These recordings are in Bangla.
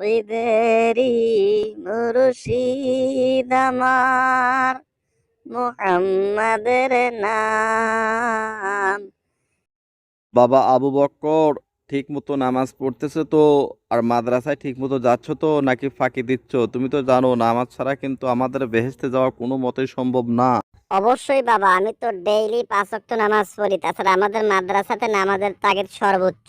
হৃদেরি মুর্শিদ আমার মুহাম্মাদের নাম। বাবা আবু বক্কর ঠিক মতো নামাজ পড়তেছে তো? আর মাদ্রাসায় ঠিক মতো যাচ্ছ তো নাকি ফাঁকি দিচ্ছ? তুমি তো জানো নামাজ ছাড়া কিন্তু আমাদের বেহেশতে যাওয়া কোনো মতেই সম্ভব না। অবশ্যই বাবা, আমি তো ডেইলি 5 ওয়াক্ত নামাজ পড়ি। তাছাড়া আমাদের মাদ্রাসাতে নামাজের তাগিদ সর্বোচ্চ।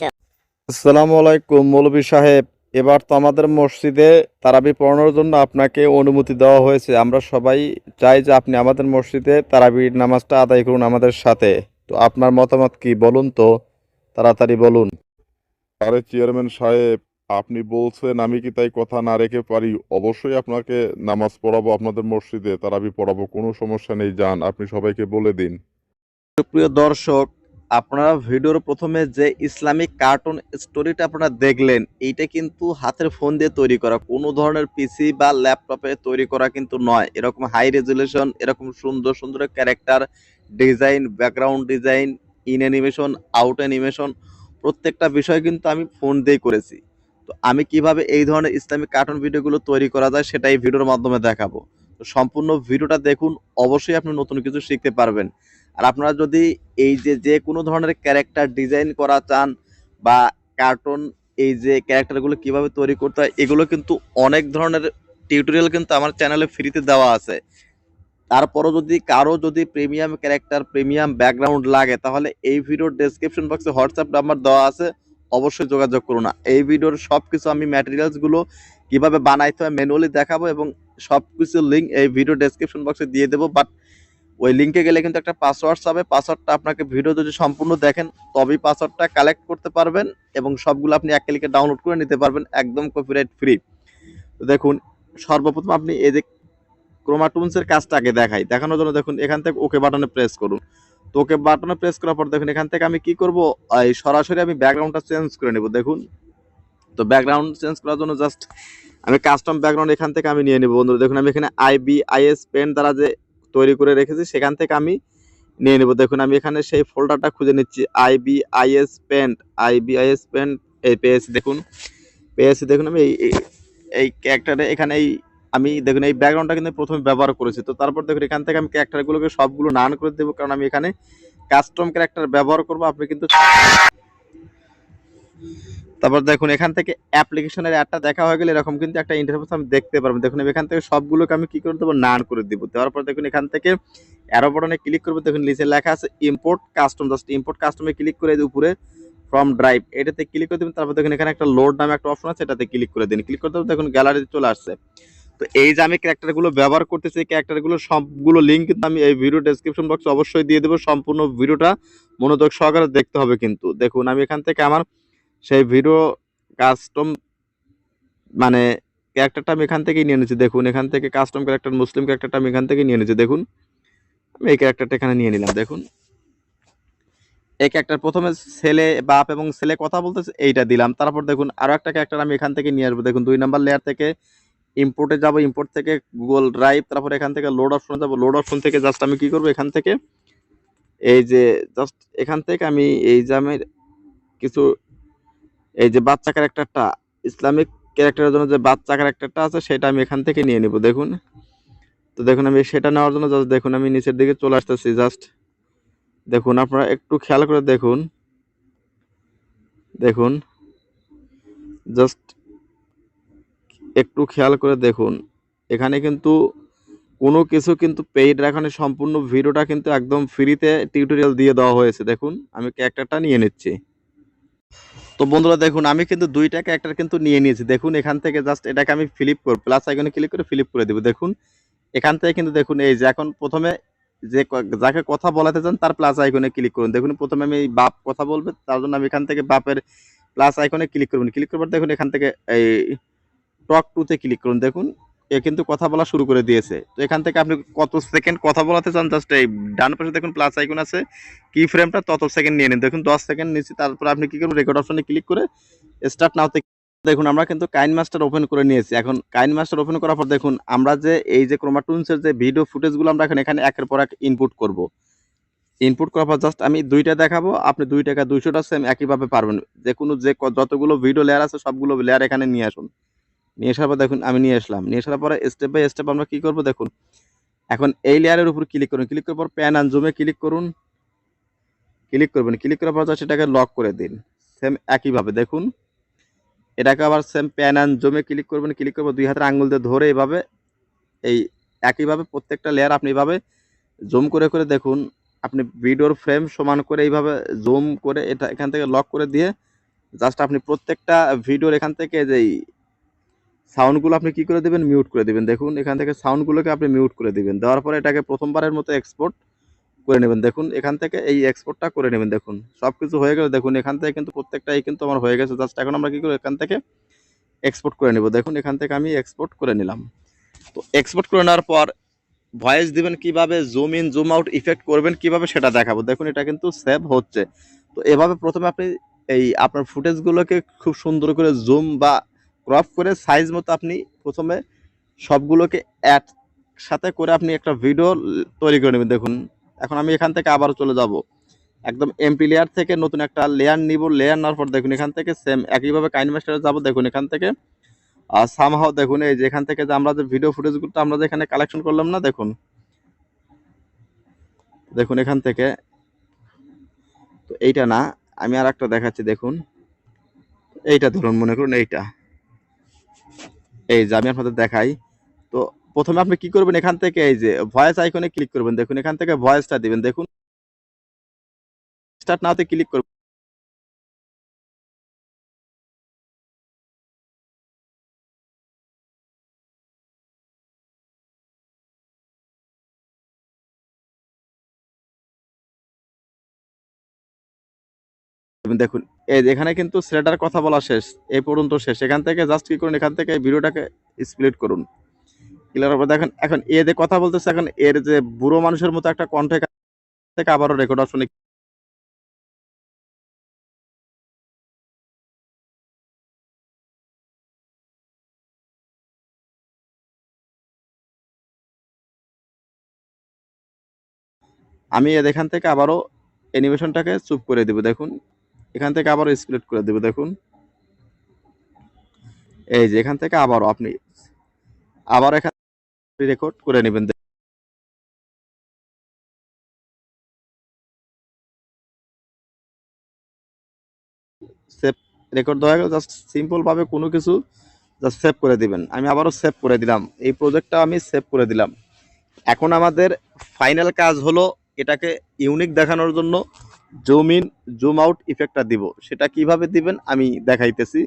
আসসালামু আলাইকুম মৌলভী সাহেব। এবার তো আমাদের মসজিদে তারাবি পড়ানোর জন্য আপনাকে অনুমতি দেওয়া হয়েছে। আমরা সবাই চাই যে আপনি আমাদের মসজিদে তারাবির নামাজটা আদায় করুন আমাদের সাথে। তো আপনার মতামত কি বলুন তো, তাড়াতাড়ি বলুন। আরে চেয়ারম্যান সাহেব, আপনি বলছেন, আমি কি তাই কথা না রেখে পারি? অবশ্যই আপনাকে নামাজ পড়াবো আপনাদের মসজিদে, তারাবি পড়াবো, কোনো সমস্যা নেই। যান, আপনি সবাইকে বলে দিন। প্রিয় দর্শক, আপনারা ভিডিওর প্রথমে যে ইসলামিক কার্টুন স্টোরিটা আপনারা দেখলেন, এইটা কিন্তু হাতের ফোন দিয়ে তৈরি করা, কোনো ধরনের পিসি বা ল্যাপটপে তৈরি করা কিন্তু নয়। এরকম হাই রেজুলেশন, এরকম সুন্দর সুন্দর character design, background design, in animation, out animation, প্রত্যেকটা বিষয় কিন্তু আমি ফোন দিয়ে করেছি। তো আমি কিভাবে এই ধরনের ইসলামিক কার্টুন ভিডিওগুলো তৈরি করা যায় সেটা এই ভিডিওর মাধ্যমে দেখাবো। তো সম্পূর্ণ ভিডিওটা দেখুন, অবশ্যই আপনি নতুন কিছু শিখতে পারবেন। আর আপনারা যদি এই যে কোনো ধরনের ক্যারেক্টার ডিজাইন করা চান বা কার্টুন, এই যে ক্যারেক্টারগুলো কিভাবে তৈরি করতে হয়, এগুলো কিন্তু অনেক ধরনের টিউটোরিয়াল কিন্তু আমার চ্যানেলে ফ্রিতে দেওয়া আছে। তারপরও যদি কারো যদি প্রিমিয়াম ক্যারেক্টার, প্রিমিয়াম ব্যাকগ্রাউন্ড লাগে, তাহলে এই ভিডিওর ডেসক্রিপশন বক্সে হোয়াটসঅ্যাপ নাম্বার দেওয়া আছে, অবশ্যই যোগাযোগ করুন। এই ভিডিওর সব কিছু আমি ম্যাটেরিয়ালসগুলো কিভাবে বানাইতে হয় ম্যানুয়ালি দেখাবো, এবং সব কিছুর লিঙ্ক এই ভিডিও ডেসক্রিপশন বক্সে দিয়ে দেবো। বাট ওই লিঙ্কে গেলে কিন্তু একটা পাসওয়ার্ড চাবে। পাসওয়ার্ডটা আপনাকে ভিডিও যদি সম্পূর্ণ দেখেন তবেই পাসওয়ার্ডটা কালেক্ট করতে পারবেন, এবং সবগুলো আপনি এক ক্লিকে ডাউনলোড করে নিতে পারবেন একদম কপিরাইট ফ্রি। তো দেখুন, সর্বপ্রথম আপনি এই যে ক্রোমাটুনসের কাজটা আগে দেখানোর জন্য দেখুন এখান থেকে ওকে বাটনে প্রেস করুন। তো ওকে বাটনে প্রেস করার পর দেখুন এখান থেকে আমি কি করব, এই সরাসরি আমি ব্যাকগ্রাউন্ডটা চেঞ্জ করে নেব। দেখুন, তো ব্যাকগ্রাউন্ড চেঞ্জ করার জন্য জাস্ট আমি কাস্টম ব্যাকগ্রাউন্ড এখান থেকে আমি নিয়ে নেব। বন্ধুরা দেখুন, আমি এখানে IBIS পেন্ট দ্বারা যে তৈরি করে রেখেছি সেখান থেকে আমি নিয়ে নেব। দেখুন আমি এখানে সেই ফোল্ডারটা খুঁজে নিচ্ছি, আইবিআইএস পেন্ট এই পেয়েছি। দেখুন আমি এই ক্যারেক্টারে এখানে আমি দেখুন এই ব্যাকগ্রাউন্ডটা কিন্তু প্রথমে ব্যবহার করেছি। তো তারপর দেখুন এখান থেকে আমি ক্যারেক্টারগুলোকে সবগুলো নান করে দেবো, কারণ আমি এখানে কাস্টম ক্যারেক্টার ব্যবহার করব। আপনি কিন্তু তারপর দেখুন এখান থেকে অ্যাপ্লিকেশনের অ্যাডটা দেখা হয়ে গেলে এরকম কিন্তু একটা ইন্টারফেস আমি দেখতে পারবেন। দেখুন এখান থেকে সবগুলোকে আমি কি করে দেবো, নান করে দিব। দেওয়ার পর দেখুন এখান থেকে অ্যারো বাটনে ক্লিক করবো। দেখুন নিচে লেখা আছে ইম্পোর্ট কাস্টম, জাস্ট ইম্পোর্ট কাস্টমে ক্লিক করে উপরে ফ্রম ড্রাইভ এটাতে ক্লিক করে দেবেন। তারপর দেখুন এখানে একটা লোড নামে একটা অপশন আছে, এটাতে ক্লিক করে দিন। ক্লিক করতে দেখুন গ্যালারিতে চলে আসছে। তো এই যে আমি ক্যারেক্টারগুলো ব্যবহার করতেছি, এই ক্যারেক্টারগুলো সবগুলো লিঙ্ক কিন্তু আমি এই ভিডিও ডেসক্রিপশন বক্সে অবশ্যই দিয়ে দেবো। সম্পূর্ণ ভিডিওটা মনোযোগ সহকারে দেখতে হবে কিন্তু। দেখুন আমি এখান থেকে আমার সেই ভিডিও কাস্টম মানে ক্যারেক্টারটা আমি এখান থেকেই নিয়ে নিয়েছি। দেখুন এখান থেকে কাস্টম ক্যারেক্টার মুসলিম ক্যারেক্টারটা আমি এখান থেকে নিয়ে নিয়েছি। দেখুন আমি এই ক্যারেক্টারটা এখানে নিয়ে নিলাম। দেখুন এই ক্যারেক্টার প্রথমে ছেলে, বাপ এবং ছেলে কথা বলতেছে, এইটা দিলাম। তারপর দেখুন আরো একটা ক্যারেক্টার আমি এখান থেকে নিয়ে আসবো। দেখুন 2 নাম্বার লেয়ার থেকে ইম্পোর্টে যাব, ইম্পোর্ট থেকে গুগল ড্রাইভ, তারপর এখান থেকে লোড অপশনে যাব। লোড অপশন থেকে জাস্ট আমি কি করবো, এখান থেকে এই যে জাস্ট এখান থেকে আমি এই যে আমি কিছু এই যে বাচ্চা ক্যারেক্টারটা, ইসলামিক ক্যারেক্টারের জন্য যে বাচ্চা ক্যারেক্টারটা আছে সেটা আমি এখান থেকে নিয়ে নিব। দেখুন, তো দেখুন আমি সেটা নেওয়ার জন্য জাস্ট দেখুন আমি নিচের দিকে চলে আসতেছি। জাস্ট দেখুন আপনারা একটু খেয়াল করে দেখুন, দেখুন জাস্ট একটু খেয়াল করে দেখুন, এখানে কিন্তু কোনো কিছু কিন্তু পেইড রাখানো, সম্পূর্ণ ভিডিওটা কিন্তু একদম ফ্রিতে টিউটোরিয়াল দিয়ে দেওয়া হয়েছে। দেখুন আমি ক্যারেক্টারটা নিয়ে নিচ্ছি। তো বন্ধুরা দেখুন আমি কিন্তু 2টা ক্যারেক্টার কিন্তু নিয়ে নিয়েছি। দেখুন এখান থেকে জাস্ট এটাকে আমি ফ্লিপ করব, প্লাস আইকনে ক্লিক করে ফ্লিপ করে দেব। দেখুন এখান থেকে কিন্তু দেখুন এই যে এখন প্রথমে যে যাকে কথা বলাতে চান তার প্লাস আইকনে ক্লিক করুন। দেখুন প্রথমে আমি বাপ কথা বলবে, তার জন্য আমি এখান থেকে বাপের প্লাস আইকনে ক্লিক করবেন। ক্লিক করবার দেখুন এখান থেকে এই টক টুতে ক্লিক করুন। দেখুন এ কিন্তু কথা বলা শুরু করে দিয়েছে। তো এখান থেকে আপনি কত সেকেন্ড কথা বলাতে চান, জাস্ট এই ডান পাশে দেখুন প্লাস আইকন আছে, কি ফ্রেমটা তত সেকেন্ড নিয়ে নিন। দেখুন 10 সেকেন্ড নিচ্ছি। তারপর আপনি কি করবেন, রেকর্ড অপশনে ক্লিক করে স্টার্ট নাওতে দেখুন আমরা কিন্তু কাইন মাস্টার ওপেন করে নিয়েছি। এখন কাইন মাস্টার ওপেন করার পর দেখুন আমরা যে এই যে ক্রোমাটুনসের যে ভিডিও ফুটেজগুলো আমরা এখানে একের পর এক ইনপুট করব। ইনপুট করার পর জাস্ট আমি 2টা দেখাবো, আপনি 2 টাকা 200টা সেম একইভাবে পারবেন। যে কোনো যে যতগুলো ভিডিও লেয়ার আছে সবগুলো লেয়ার এখানে নিয়ে আসুন। নিয়ে আসার পর দেখুন আমি নিয়ে আসলাম, নিয়ে আসার পরে স্টেপ বাই স্টেপ আমরা কি করব দেখুন। এখন এই লেয়ারের উপর ক্লিক করুন, ক্লিক করার পর প্যান অ্যান্ড জুমে ক্লিক করুন, ক্লিক করবেন, ক্লিক করার পর সেটাকে লক করে দিন। সেম একইভাবে দেখুন, এটাকে আবার সেম প্যান অ্যান্ড জুমে ক্লিক করবেন, ক্লিক করবো 2 হাতের আঙ্গুল দিয়ে ধরে এইভাবে এই একইভাবে প্রত্যেকটা লেয়ার আপনি এইভাবে জুম করে করে দেখুন। আপনি ভিডিওর ফ্রেম সমান করে এইভাবে জুম করে এটা এখান থেকে লক করে দিয়ে জাস্ট আপনি প্রত্যেকটা ভিডিওর এখান থেকে যেই সাউন্ডগুলো আপনি কি করে দেবেন, মিউট করে দিবেন। দেখুন এখান থেকে সাউন্ডগুলোকে আপনি মিউট করে দিবেন, দেওয়ার পরে এটাকে প্রথমবারের মতো এক্সপোর্ট করে নেবেন। দেখুন এখান থেকে এই এক্সপোর্টটা করে নেবেন। দেখুন সব কিছু হয়ে গেলে দেখুন এখান থেকে কিন্তু প্রত্যেকটাই কিন্তু আমার হয়ে গেছে। জাস্ট এখন আমরা কি করব, এখান থেকে এক্সপোর্ট করে নেব। দেখুন এখান থেকে আমি এক্সপোর্ট করে নিলাম। তো এক্সপোর্ট করে নেওয়ার পর ভয়েস দিবেন কিভাবে, zoom in zoom out effect করবেন কিভাবে সেটা দেখাবো। দেখুন এটা কিন্তু সেভ হচ্ছে। তো এভাবে প্রথমে আপনি এই আপনার ফুটেজগুলোকে খুব সুন্দর করে জুম বা ক্রপ করে সাইজ মতো আপনি প্রথমে সবগুলোকে একসাথে করে আপনি একটা ভিডিও তৈরি করে নেবেন। দেখুন এখন আমি এখান থেকে আবার চলে যাব একদম এমপি লেয়ার থেকে নতুন একটা লেয়ার নিব। লেয়ার নেওয়ার পর দেখুন এখান থেকে সেম একইভাবে কাইনমাস্টারে যাব। দেখুন এখান থেকে সামহাও দেখুন এই যে এখান থেকে যে আমরা যে ভিডিও ফুটেজগুলো আমরা যে এখানে কালেকশন করলাম না, দেখুন দেখুন এখান থেকে, তো এইটা না, আমি আর একটা দেখাচ্ছি। দেখুন এইটা ধরুন, মনে করুন এইটা, এই যে আমি আপনাদের দেখাই। তো প্রথমে আপনি কি করবেন, এখান থেকে এই যে ভয়েস আইকনে ক্লিক করবেন। দেখুন এখান থেকে ভয়েসটা দিবেন। দেখুন স্টার্ট নাওতে ক্লিক করবেন। দেখুন এই যে এখানে কিন্তু ছেলেটার কথা বলা শেষ, এই পর্যন্ত শেষ। এখান থেকে জাস্ট কি করুন, এখান থেকে ভিডিওটাকে স্প্লিট করুন। ক্লিয়ার হবে। দেখেন এখন এ যে কথা বলতেছে, এখন এর যে বুড়ো মানুষের মতো একটা কণ্ঠ এখান থেকে আবারও রেকর্ড অপশনে আমি এখান থেকে আবারও অ্যানিমেশনটাকে চুপ করে দেব। দেখুন এখান থেকে আবারও স্প্লিট করে দেব। দেখুন এই যে এখান থেকে আবারও আপনি আবার এখান রেকর্ড করে নেবেন। সেভ রেকর্ড দেওয়া গেল, জাস্ট সিম্পল ভাবে কোনো কিছু জাস্ট সেভ করে দিবেন। আমি আবারও সেভ করে দিলাম, এই প্রজেক্টটা আমি সেভ করে দিলাম। এখন আমাদের ফাইনাল কাজ হলো এটাকে ইউনিক দেখানোর জন্য জুম ইন জুম আউট ইফেক্টটা দিব। সেটা কিভাবে দিবেন আমি দেখাইতেছি।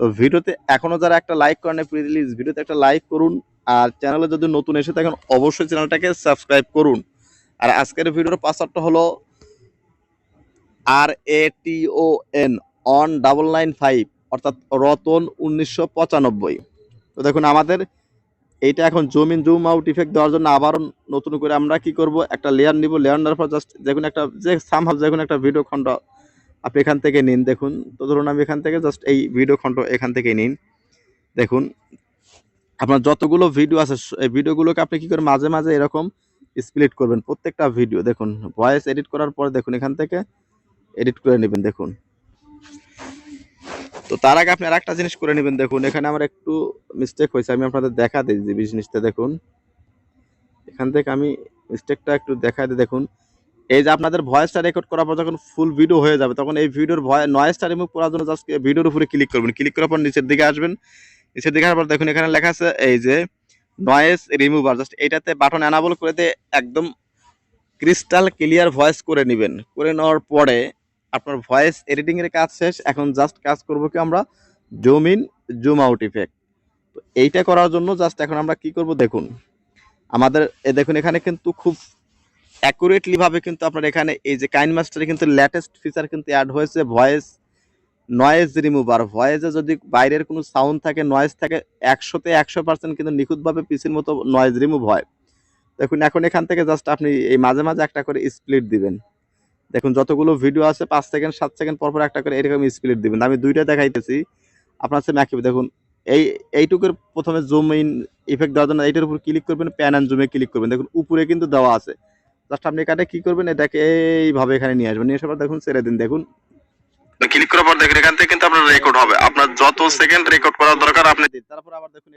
তো ভিডিওতে এখনো যারা একটা লাইক করেন প্লিজ ভিডিওতে একটা লাইক করুন, আর চ্যানেলে যদি নতুন এসে থাকেন অবশ্যই চ্যানেলটাকে সাবস্ক্রাইব করুন। আর আজকের ভিডিওর পাসওয়ার্ডটা হলো RATON অন 995, অর্থাৎ রতন 1995। তো দেখুন আমাদের এইটা এখন zoom in zoom out effect দেওয়ার জন্য আবারও নতুন করে আমরা কি করব, একটা লেয়ার নিব। লেয়ার নেওয়ার পর জাস্ট দেখুন একটা যে সামহাউ দেখুন একটা ভিডিও খণ্ড আপনি এখান থেকে নিন। দেখুন তো ধরুন আমি এখান থেকে জাস্ট এই ভিডিও খণ্ড এখান থেকে নিন। দেখুন আপনার যতগুলো ভিডিও আছে এই ভিডিওগুলোকে আপনি কি করে মাঝে মাঝে এরকম স্প্লিট করবেন প্রত্যেকটা ভিডিও। দেখুন ভয়েস এডিট করার পর দেখুন এখান থেকে এডিট করে নেবেন। দেখুন তো তার আগে আপনি আরেকটা জিনিস করে নেবেন। দেখুন এখানে আমার একটু মিস্টেক হয়েছে, আমি আপনাদের দেখা দিই যে জিনিসটা। দেখুন এখান থেকে আমি মিস্টেকটা একটু দেখা দিই। দেখুন এই যে আপনাদের ভয়েসটা রেকর্ড করার পর যখন ফুল ভিডিও হয়ে যাবে তখন এই ভিডিওর নয়েজটা রিমুভ করার জন্য জাস্ট ভিডিওর উপরে ক্লিক করবেন। ক্লিক করার পর নিচের দিকে আসবেন, নিচের দিকে আসার পর দেখুন এখানে লেখা আছে এই যে নয়েজ রিমুভার, জাস্ট এইটাতে বাটন এনাবল করে দিয়ে একদম ক্রিস্টাল ক্লিয়ার ভয়েস করে নেবেন। করে নেওয়ার পরে আপনার ভয়েস এডিটিং এর কাজ শেষ। এখন জাস্ট কাজ করব কি আমরা zoom in zoom out effect. তো এইটা করার জন্য জাস্ট এখন আমরা কি করব, দেখুন আমাদের দেখুন এখানে কিন্তু খুব অ্যাকুরেটলি ভাবে কিন্তু আপনার এখানে এই যে কাইনমাস্টারে কিন্তু লেটেস্ট ফিচার কিন্তু অ্যাড হয়েছে, ভয়েস নয়েজ রিমুভার। ভয়েসে যদি বাইরের কোনো সাউন্ড থাকে, নয়েজ থাকে, 100তে 100% কিন্তু নিখুঁতভাবে পিসির মতো নয়েজ রিমুভ হয়। দেখুন এখন এখান থেকে জাস্ট আপনি এই মাঝে মাঝে একটা করে স্প্লিট দিবেন। দেখুন যতগুলো ভিডিও আছে 5 সেকেন্ড 7 সেকেন্ড পর পর একটা করে এরকম স্প্লিট দিবেন। আমি দুইটা দেখাইতেছি, আপনার সাথে একই। দেখুন এইটুকুর প্রথমে জুম ইন ইফেক্ট দেওয়ার জন্য এইটার উপর ক্লিক করবেন, প্যান অ্যান্ড জুমে ক্লিক করবেন। দেখুন উপরে কিন্তু দেওয়া আছে, জাস্ট আপনি এখানে কি করবেন, এটাকে এইভাবে এখানে নিয়ে আসবেন। নিয়ে আসার পর দেখুন ছেড়ে দিন। দেখুন ক্লিক করার পর দেখেন এখান থেকে কিন্তু আপনার রেকর্ড হবে, আপনার যত সেকেন্ড রেকর্ড করার দরকার আপনি দিন। তারপর আবার দেখুন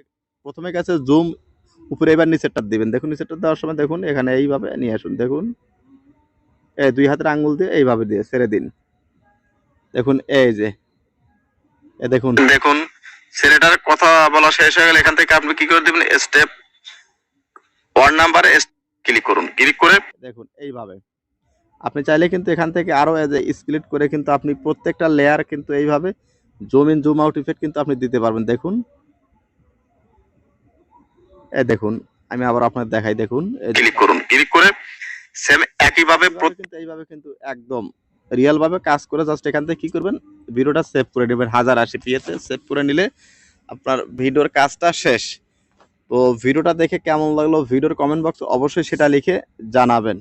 প্রথমে গেছে জুম, উপরে এবার নিচেরটা দিবেন। দেখুন নিচেরটা দেওয়ার সময় দেখুন এখানে এইভাবে নিয়ে আসুন, দেখুন এই 2 হাতের আঙ্গুল দিয়ে এইভাবে দিয়ে ছেড়ে দিন। দেখুন এই যে দেখুন দেখুন ছেলেটার কথা বলা শেষ হয়ে গেলে এখান থেকে আপনি কি করে দিবেন, স্টেপ 1 নাম্বারে ক্লিক করুন। ক্লিক করে দেখুন এইভাবে আপনি চাইলে কিন্তু এখান থেকে আরো স্প্লিট করে কিন্তু আপনি প্রত্যেকটা লেয়ার কিন্তু এইভাবে zoom in zoom out effect কিন্তু আপনি দিতে পারবেন। দেখুন দেখুন আমি আবার আপনাদের দেখাই, দেখুন ক্লিক করুন। ক্লিক করে সেম একইভাবে কিন্তু এইভাবে কিন্তু একদম রিয়েল ভাবে কাজ করে জাস্ট এখান থেকে কি করবেন, ভিডিওটা সেভ করে নেবেন 1080p-তে সেভ করে নিলে আপনার ভিডিওর কাজটা শেষ। তো ভিডিওটা দেখে কেমন লাগলো ভিডিওর কমেন্ট বক্সে অবশ্যই সেটা লিখে জানাবেন।